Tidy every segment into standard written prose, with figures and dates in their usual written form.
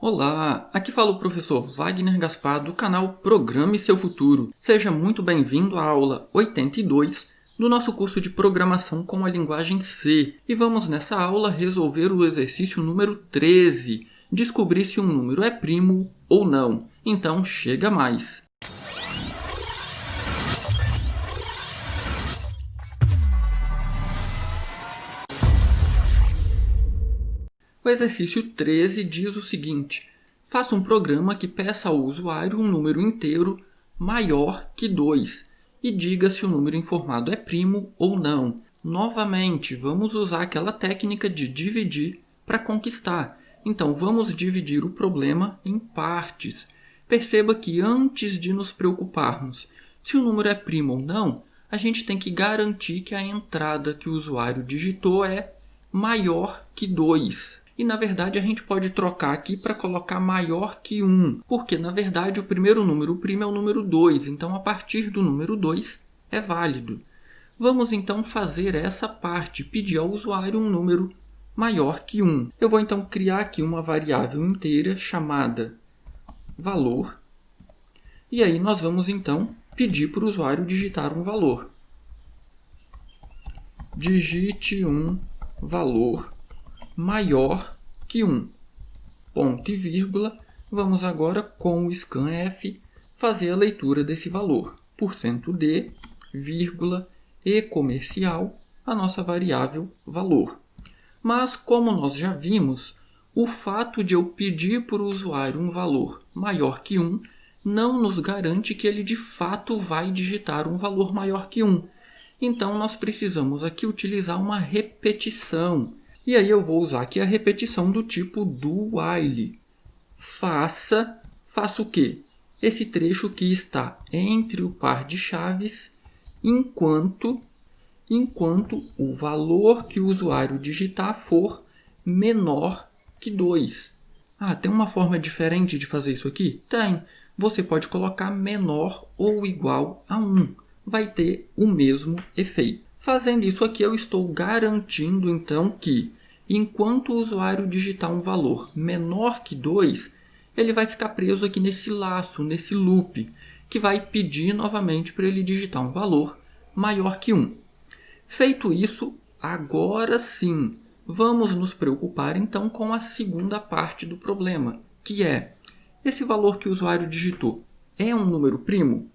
Olá, aqui fala o professor Wagner Gaspar do canal Programe Seu Futuro. Seja muito bem-vindo à aula 82 do nosso curso de Programação com a linguagem C. E vamos nessa aula resolver o exercício número 13, descobrir se um número é primo ou não. Então chega mais! O exercício 13 diz o seguinte: faça um programa que peça ao usuário um número inteiro maior que 2 e diga se o número informado é primo ou não. Novamente, vamos usar aquela técnica de dividir para conquistar. Então, vamos dividir o problema em partes. Perceba que antes de nos preocuparmos se o número é primo ou não, a gente tem que garantir que a entrada que o usuário digitou é maior que 2. E na verdade a gente pode trocar aqui para colocar maior que 1, porque na verdade o primeiro número primo é o número 2, então a partir do número 2 é válido. Vamos então fazer essa parte, pedir ao usuário um número maior que 1. Eu vou então criar aqui uma variável inteira chamada valor, e aí nós vamos então pedir para o usuário digitar um valor. Digite um valor maior que 1. Ponto e vírgula. Vamos agora, com o scanf, fazer a leitura desse valor. %d, vírgula, e comercial, a nossa variável valor. Mas, como nós já vimos, o fato de eu pedir para o usuário um valor maior que 1 não nos garante que ele de fato vai digitar um valor maior que 1. Então, nós precisamos aqui utilizar uma repetição. E aí eu vou usar aqui a repetição do tipo do while. Faça o quê? Esse trecho que está entre o par de chaves enquanto o valor que o usuário digitar for menor que 2. Tem uma forma diferente de fazer isso aqui? Tem. Você pode colocar menor ou igual a 1. Vai ter o mesmo efeito. Fazendo isso aqui, eu estou garantindo então que enquanto o usuário digitar um valor menor que 2, ele vai ficar preso aqui nesse laço, nesse loop, que vai pedir novamente para ele digitar um valor maior que 1. Feito isso, agora sim, vamos nos preocupar então com a segunda parte do problema, que é: esse valor que o usuário digitou é um número primo?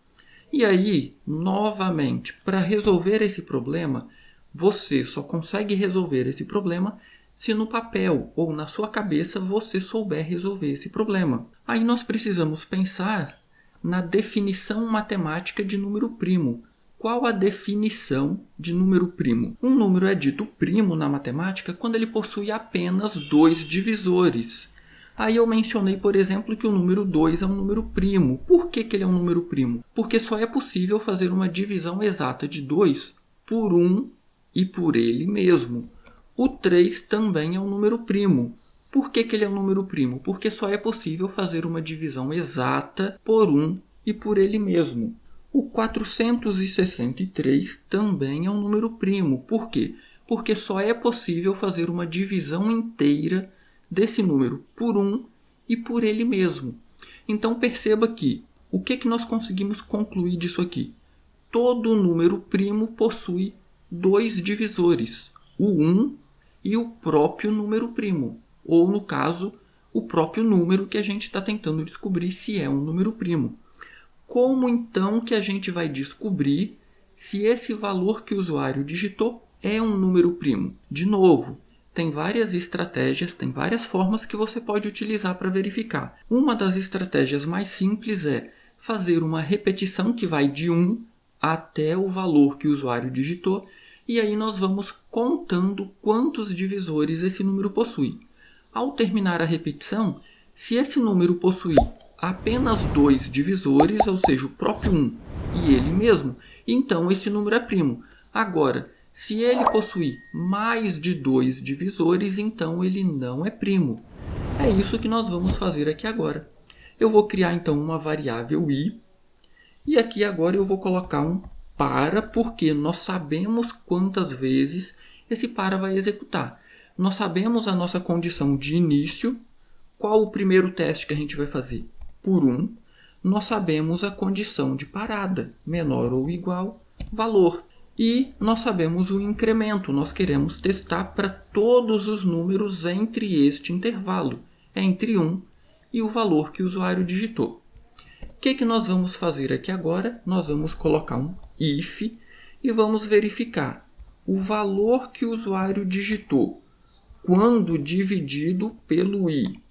E aí, novamente, para resolver esse problema, você só consegue resolver esse problema se no papel ou na sua cabeça você souber resolver esse problema. Aí nós precisamos pensar na definição matemática de número primo. Qual a definição de número primo? Um número é dito primo na matemática quando ele possui apenas 2 divisores. Aí eu mencionei, por exemplo, que o número 2 é um número primo. Por que ele é um número primo? Porque só é possível fazer uma divisão exata de 2 por 1 e por ele mesmo. O 3 também é um número primo. Por que ele é um número primo? Porque só é possível fazer uma divisão exata por 1 e por ele mesmo. O 463 também é um número primo. Por quê? Porque só é possível fazer uma divisão inteira desse número por 1 e por ele mesmo. Então perceba que o que nós conseguimos concluir disso aqui? Todo número primo possui 2 divisores, o 1 e o próprio número primo, ou no caso, o próprio número que a gente está tentando descobrir se é um número primo. Como então que a gente vai descobrir se esse valor que o usuário digitou é um número primo? De novo, tem várias estratégias, tem várias formas que você pode utilizar para verificar. Uma das estratégias mais simples é fazer uma repetição que vai de 1 até o valor que o usuário digitou, e aí nós vamos contando quantos divisores esse número possui. Ao terminar a repetição, se esse número possuir apenas 2 divisores, ou seja, o próprio 1 e ele mesmo, então esse número é primo. Agora, se ele possuir mais de 2 divisores, então ele não é primo. É isso que nós vamos fazer aqui agora. Eu vou criar então uma variável i, e aqui agora eu vou colocar um para, porque nós sabemos quantas vezes esse para vai executar. Nós sabemos a nossa condição de início, Qual o primeiro teste que a gente vai fazer? Por 1, nós sabemos a condição de parada, menor ou igual, valor. E nós sabemos o incremento, nós queremos testar para todos os números entre este intervalo, entre 1 e o valor que o usuário digitou. O que nós vamos fazer aqui agora? Nós vamos colocar um if e vamos verificar o valor que o usuário digitou quando dividido pelo i.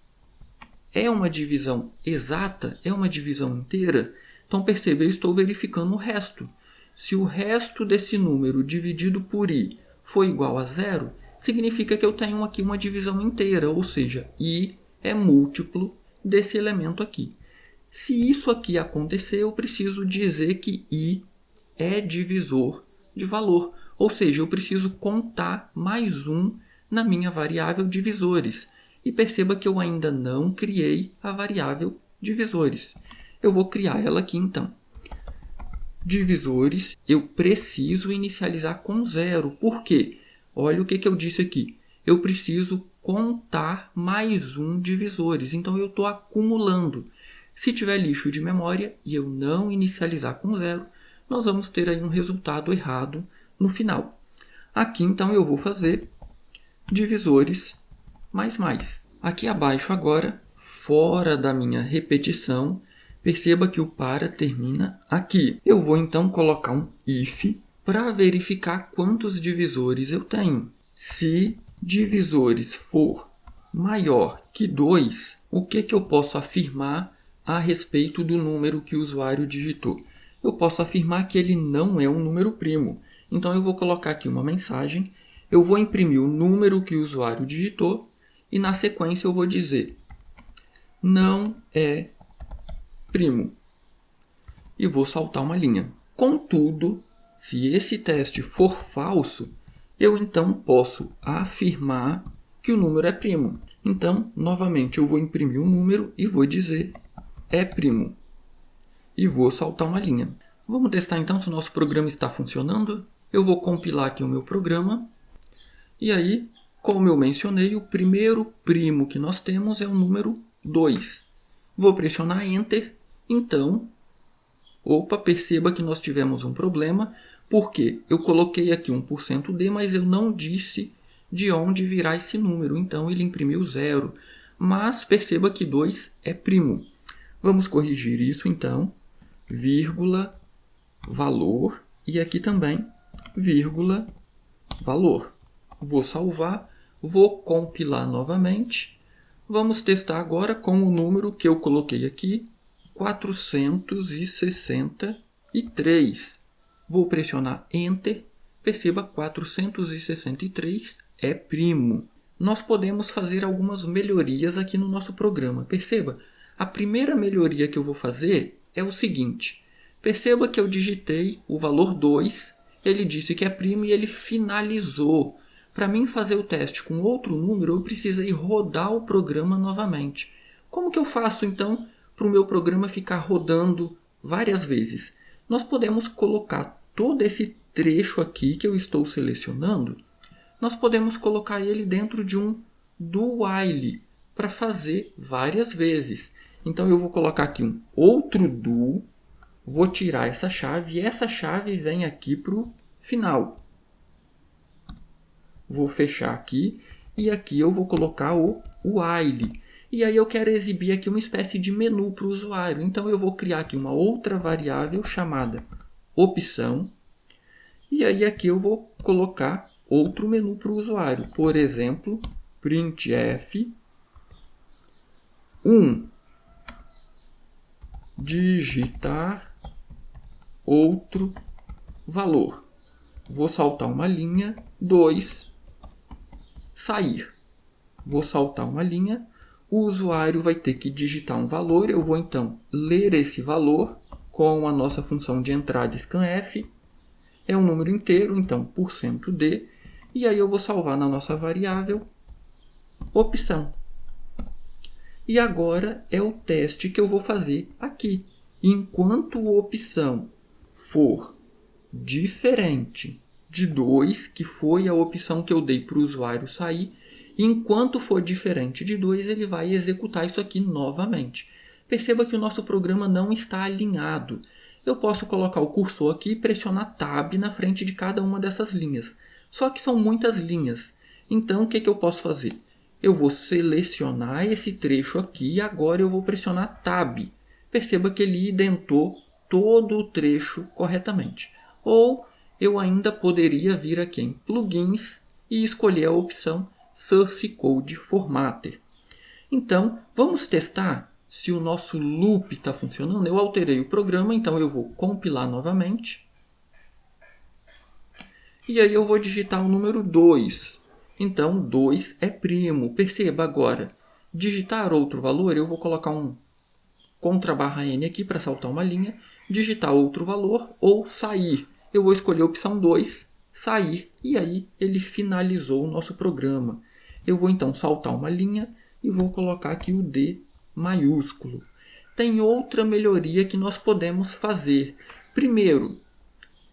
É uma divisão exata? É uma divisão inteira? Então perceba, eu estou verificando o resto. Se o resto desse número dividido por i for igual a 0, significa que eu tenho aqui uma divisão inteira, ou seja, i é múltiplo desse elemento aqui. Se isso aqui acontecer, eu preciso dizer que i é divisor de valor, ou seja, eu preciso contar mais 1 na minha variável divisores. E perceba que eu ainda não criei a variável divisores. Eu vou criar ela aqui então. Divisores, eu preciso inicializar com 0. Por quê? Olha o que eu disse aqui. Eu preciso contar mais 1 divisores. Então eu estou acumulando. Se tiver lixo de memória e eu não inicializar com 0, nós vamos ter aí um resultado errado no final. Aqui então eu vou fazer divisores mais. Aqui abaixo agora, fora da minha repetição, perceba que o para termina aqui. Eu vou então colocar um if para verificar quantos divisores eu tenho. Se divisores for maior que 2, o que eu posso afirmar a respeito do número que o usuário digitou? Eu posso afirmar que ele não é um número primo. Então eu vou colocar aqui uma mensagem, eu vou imprimir o número que o usuário digitou e na sequência eu vou dizer não é primo. E vou saltar uma linha. Contudo, se esse teste for falso, eu então posso afirmar que o número é primo. Então, novamente, eu vou imprimir um número e vou dizer é primo. E vou saltar uma linha. Vamos testar então se o nosso programa está funcionando. Eu vou compilar aqui o meu programa. E aí, como eu mencionei, o primeiro primo que nós temos é o número 2. Vou pressionar Enter. Então, perceba que nós tivemos um problema, porque eu coloquei aqui 1%D, mas eu não disse de onde virá esse número. Então, ele imprimiu 0. Mas perceba que 2 é primo. Vamos corrigir isso, então. Vírgula, valor. E aqui também, vírgula, valor. Vou salvar. Vou compilar novamente. Vamos testar agora com o número que eu coloquei aqui, 463. Vou pressionar Enter. Perceba, 463 é primo. Nós podemos fazer algumas melhorias aqui no nosso programa. Perceba, a primeira melhoria que eu vou fazer é o seguinte. Perceba que eu digitei o valor 2, ele disse que é primo e ele finalizou. Para mim fazer o teste com outro número, eu precisei rodar o programa novamente. Como que eu faço, então, para o meu programa ficar rodando várias vezes? Nós podemos colocar todo esse trecho aqui que eu estou selecionando, nós podemos colocar ele dentro de um do while para fazer várias vezes. Então, eu vou colocar aqui um outro do, vou tirar essa chave e essa chave vem aqui para o final. Vou fechar aqui e aqui eu vou colocar o while. E aí eu quero exibir aqui uma espécie de menu para o usuário. Então eu vou criar aqui uma outra variável chamada opção. E aí aqui eu vou colocar outro menu para o usuário. Por exemplo, printf 1. Digitar outro valor. Vou saltar uma linha. 2. Sair. Vou saltar uma linha. O usuário vai ter que digitar um valor. Eu vou então ler esse valor com a nossa função de entrada scanf. É um número inteiro, então %d. E aí eu vou salvar na nossa variável opção. E agora é o teste que eu vou fazer aqui. Enquanto a opção for diferente de 2, que foi a opção que eu dei para o usuário sair, Enquanto for diferente de 2, ele vai executar isso aqui novamente. Perceba que o nosso programa não está alinhado. Eu posso colocar o cursor aqui e pressionar Tab na frente de cada uma dessas linhas. Só que são muitas linhas. Então, o que eu posso fazer? Eu vou selecionar esse trecho aqui e agora eu vou pressionar Tab. Perceba que ele identou todo o trecho corretamente. Ou eu ainda poderia vir aqui em Plugins e escolher a opção Source Code Formatter. Então, vamos testar se o nosso loop está funcionando. Eu alterei o programa, então eu vou compilar novamente. E aí eu vou digitar o número 2. Então, 2 é primo. Perceba agora, digitar outro valor, eu vou colocar um _n aqui para saltar uma linha, digitar outro valor ou sair. Eu vou escolher a opção 2, sair, e aí ele finalizou o nosso programa. Eu vou então saltar uma linha e vou colocar aqui o D maiúsculo. Tem outra melhoria que nós podemos fazer. Primeiro,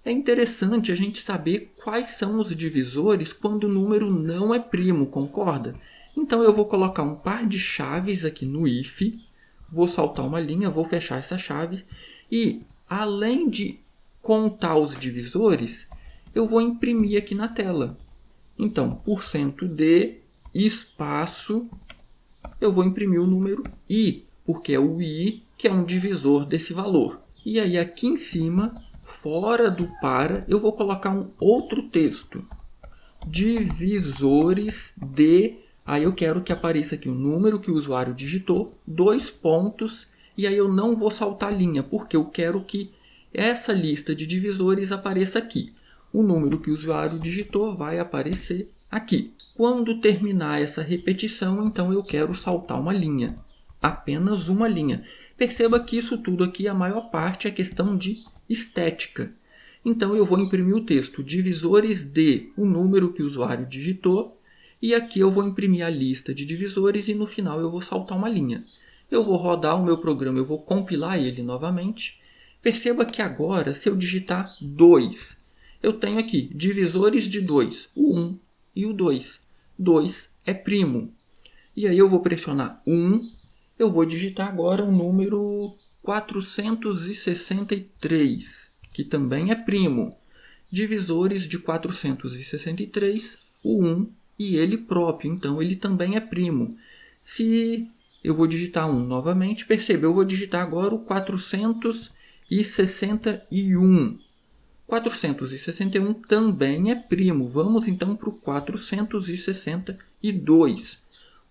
é interessante a gente saber quais são os divisores quando o número não é primo, concorda? Então eu vou colocar um par de chaves aqui no if, vou saltar uma linha, vou fechar essa chave e, além de contar os divisores, eu vou imprimir aqui na tela. Então, %d espaço, eu vou imprimir o número i, porque é o i que é um divisor desse valor. E aí aqui em cima, fora do para, eu vou colocar um outro texto. Divisores de... Aí eu quero que apareça aqui o número que o usuário digitou, 2 pontos, e aí eu não vou saltar linha, porque eu quero que essa lista de divisores apareça aqui. O número que o usuário digitou vai aparecer aqui. Quando terminar essa repetição, então eu quero saltar uma linha. Apenas uma linha. Perceba que isso tudo aqui, a maior parte, é questão de estética. Então eu vou imprimir o texto divisores de o número que o usuário digitou. E aqui eu vou imprimir a lista de divisores e no final eu vou saltar uma linha. Eu vou rodar o meu programa, eu vou compilar ele novamente. Perceba que agora, se eu digitar 2, eu tenho aqui divisores de 2, o 1 e o 2. 2 é primo. E aí eu vou pressionar 1, eu vou digitar agora o número 463, que também é primo. Divisores de 463, o 1 e ele próprio, então ele também é primo. Se eu vou digitar 1 novamente, perceba, eu vou digitar agora o 461. 461 também é primo. Vamos então para o 462.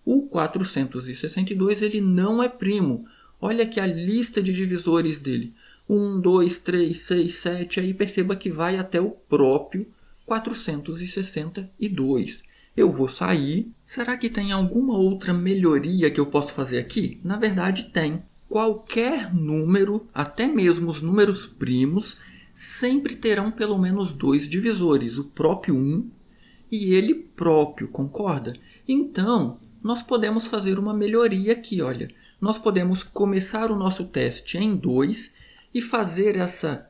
O 462 ele não é primo. Olha aqui a lista de divisores dele. 1, 2, 3, 6, 7. Aí perceba que vai até o próprio 462. Eu vou sair. Será que tem alguma outra melhoria que eu posso fazer aqui? Na verdade tem. Qualquer número, até mesmo os números primos, sempre terão pelo menos 2 divisores, o próprio 1 e ele próprio, concorda? Então, nós podemos fazer uma melhoria aqui, olha. Nós podemos começar o nosso teste em 2 e fazer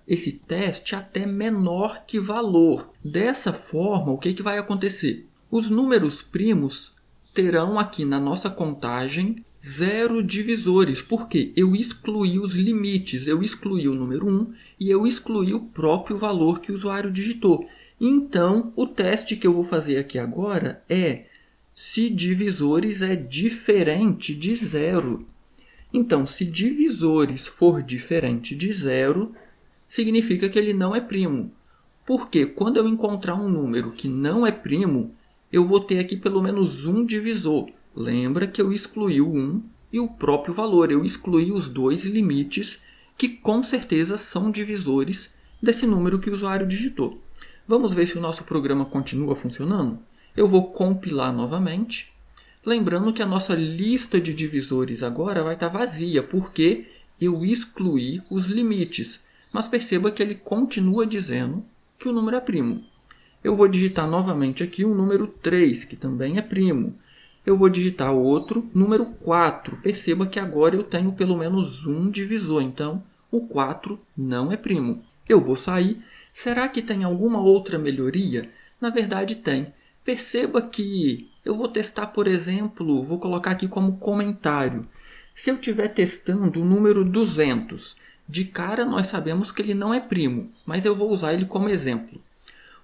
esse teste até menor que valor. Dessa forma, o que vai acontecer? Os números primos terão aqui na nossa contagem 0 divisores, porque eu excluí os limites, eu excluí o número 1 e eu excluí o próprio valor que o usuário digitou. Então, o teste que eu vou fazer aqui agora é se divisores é diferente de 0. Então, se divisores for diferente de 0, significa que ele não é primo. Porque quando eu encontrar um número que não é primo, eu vou ter aqui pelo menos um divisor. Lembra que eu excluí o 1 e o próprio valor. Eu excluí os 2 limites que com certeza são divisores desse número que o usuário digitou. Vamos ver se o nosso programa continua funcionando? Eu vou compilar novamente. Lembrando que a nossa lista de divisores agora vai estar vazia, porque eu excluí os limites. Mas perceba que ele continua dizendo que o número é primo. Eu vou digitar novamente aqui o número 3, que também é primo. Eu vou digitar outro, número 4. Perceba que agora eu tenho pelo menos um divisor, então o 4 não é primo. Eu vou sair. Será que tem alguma outra melhoria? Na verdade tem. Perceba que Eu vou testar, por exemplo, vou colocar aqui como comentário. Se eu estiver testando o número 200, de cara nós sabemos que ele não é primo, mas eu vou usar ele como exemplo.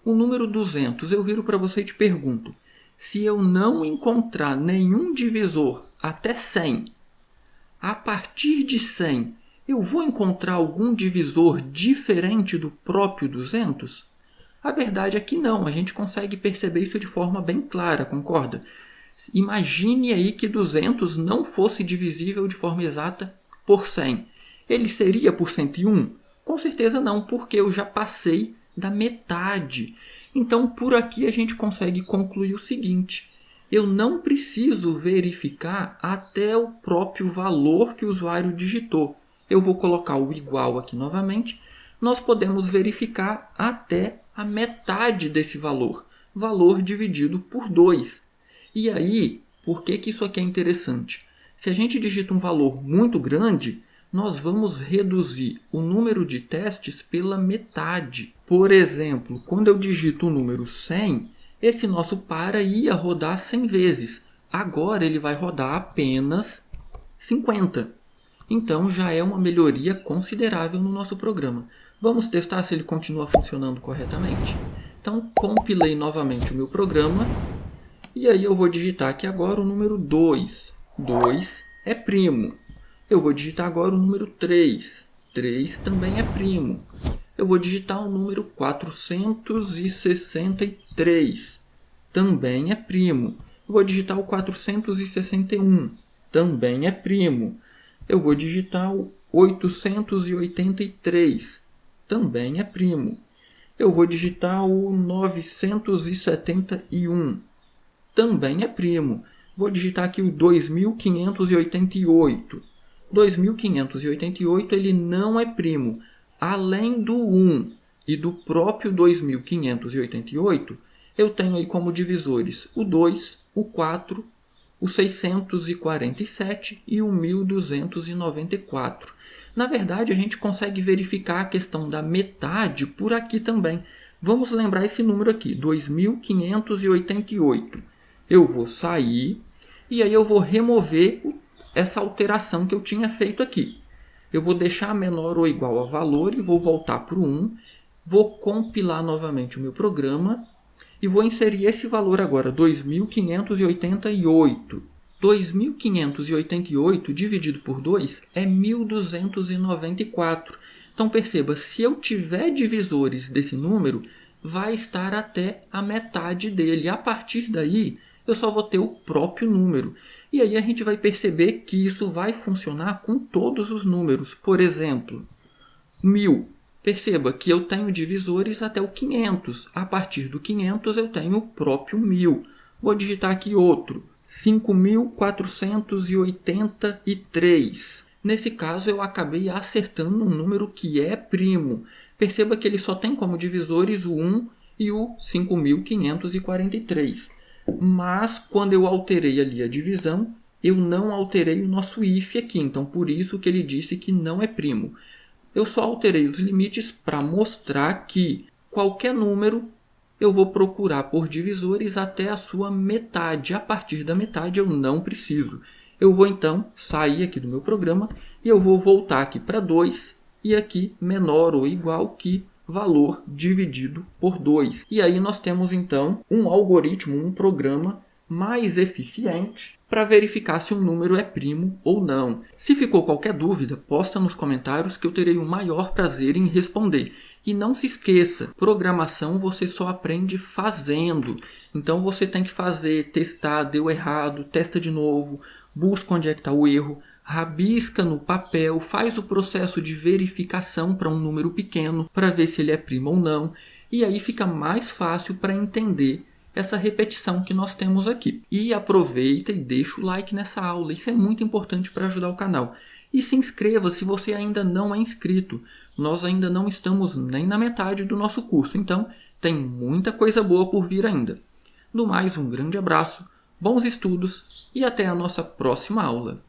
O número 200, eu viro para você e te pergunto, se eu não encontrar nenhum divisor até 100, a partir de 100, eu vou encontrar algum divisor diferente do próprio 200? A verdade é que não, a gente consegue perceber isso de forma bem clara, concorda? Imagine aí que 200 não fosse divisível de forma exata por 100. Ele seria por 101? Com certeza não, porque eu já passei da metade. Então, por aqui a gente consegue concluir o seguinte: eu não preciso verificar até o próprio valor que o usuário digitou. Eu vou colocar o igual aqui novamente. Nós podemos verificar até a metade desse valor. Valor dividido por 2. E aí, por que isso aqui é interessante? Se a gente digita um valor muito grande, nós vamos reduzir o número de testes pela metade. Por exemplo, quando eu digito o número 100, esse nosso para ia rodar 100 vezes. Agora ele vai rodar apenas 50. Então já é uma melhoria considerável no nosso programa. Vamos testar se ele continua funcionando corretamente? Então compilei novamente o meu programa. E aí eu vou digitar aqui agora o número 2. 2 é primo. Eu vou digitar agora o número 3. 3 também é primo. Eu vou digitar o número 463. Também é primo. Eu vou digitar o 461. Também é primo. Eu vou digitar o 883. Também é primo. Eu vou digitar o 971. Também é primo. Vou digitar aqui o 2588. 2588 ele não é primo. Além do 1 e do próprio 2588, eu tenho aí como divisores o 2, o 4, o 647 e o 1294. Na verdade, a gente consegue verificar a questão da metade por aqui também. Vamos lembrar esse número aqui, 2588. Eu vou sair e aí eu vou remover essa alteração que eu tinha feito aqui. Eu vou deixar menor ou igual a valor e vou voltar para o 1. Vou compilar novamente o meu programa e vou inserir esse valor agora, 2588. 2588 dividido por 2 é 1294. Então perceba, se eu tiver divisores desse número, vai estar até a metade dele. A partir daí, eu só vou ter o próprio número. E aí a gente vai perceber que isso vai funcionar com todos os números. Por exemplo, 1000. Perceba que eu tenho divisores até o 500. A partir do 500 eu tenho o próprio 1000. Vou digitar aqui outro. 5483. Nesse caso eu acabei acertando um número que é primo. Perceba que ele só tem como divisores o 1 e o 5543. Mas quando eu alterei ali a divisão, eu não alterei o nosso if aqui. Então por isso que ele disse que não é primo. Eu só alterei os limites para mostrar que qualquer número eu vou procurar por divisores até a sua metade. A partir da metade eu não preciso. Eu vou então sair aqui do meu programa e eu vou voltar aqui para 2 e aqui menor ou igual que valor dividido por 2. E aí nós temos então um algoritmo, um programa mais eficiente para verificar se um número é primo ou não. Se ficou qualquer dúvida, posta nos comentários que eu terei o maior prazer em responder. E não se esqueça, programação você só aprende fazendo. Então você tem que fazer, testar, deu errado, testa de novo, busca onde é que está o erro, rabisca no papel, faz o processo de verificação para um número pequeno para ver se ele é primo ou não. E aí fica mais fácil para entender essa repetição que nós temos aqui. E aproveita e deixa o like nessa aula, isso é muito importante para ajudar o canal. E se inscreva se você ainda não é inscrito. Nós ainda não estamos nem na metade do nosso curso, então tem muita coisa boa por vir ainda. No mais, um grande abraço, bons estudos e até a nossa próxima aula.